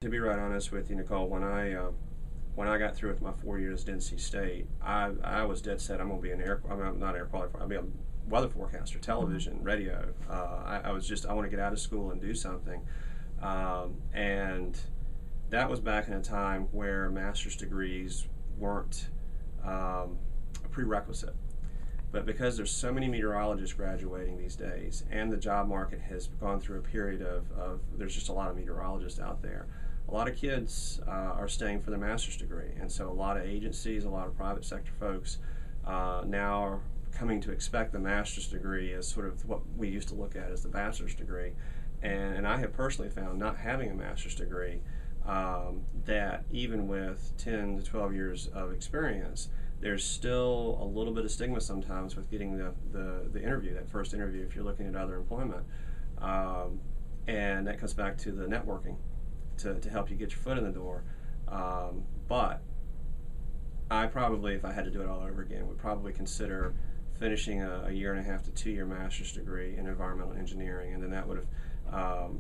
To be right honest with you, Nicole, when I got through with my 4 years at NC State, I was dead set. I'm going to be I'm not air qualifier. I'll be a weather forecaster, television, radio. I want to get out of school and do something. And that was back in a time where master's degrees weren't a prerequisite. But because there's so many meteorologists graduating these days, and the job market has gone through a period of there's just a lot of meteorologists out there, a lot of kids are staying for their master's degree. And so a lot of agencies, a lot of private sector folks now are coming to expect the master's degree as sort of what we used to look at as the bachelor's degree. And I have personally found, not having a master's degree, that even with 10 to 12 years of experience, there's still a little bit of stigma sometimes with getting the interview, that first interview, if you're looking at other employment. And that comes back to the networking to help you get your foot in the door. But I probably, if I had to do it all over again, would probably consider finishing a 1.5 to 2 year master's degree in environmental engineering, and then that would have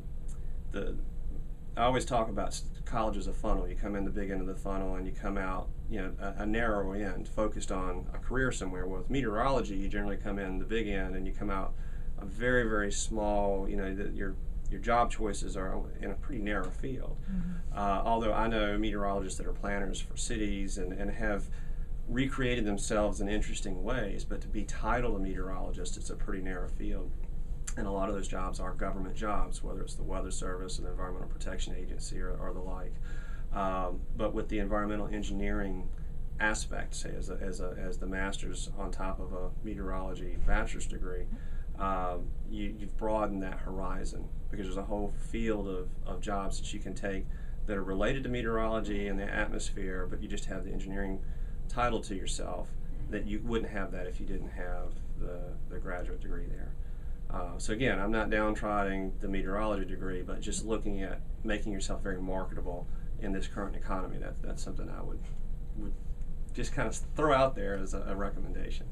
I always talk about college as a funnel. You come in the big end of the funnel and you come out, a narrow end focused on a career somewhere. Well, with meteorology, you generally come in the big end and you come out a very, very small, your job choices are in a pretty narrow field. Although I know meteorologists that are planners for cities and have recreated themselves in interesting ways, but to be titled a meteorologist, it's a pretty narrow field. And a lot of those jobs are government jobs, whether it's the Weather Service and the Environmental Protection Agency or the like. But with the environmental engineering aspect, say as the master's on top of a meteorology bachelor's degree, you've broadened that horizon, because there's a whole field of jobs that you can take that are related to meteorology and the atmosphere, but you just have the engineering title to yourself, that you wouldn't have that if you didn't have the graduate degree there. So again, I'm not downtroding the meteorology degree, but just looking at making yourself very marketable in this current economy. That's something I would just kind of throw out there as a recommendation.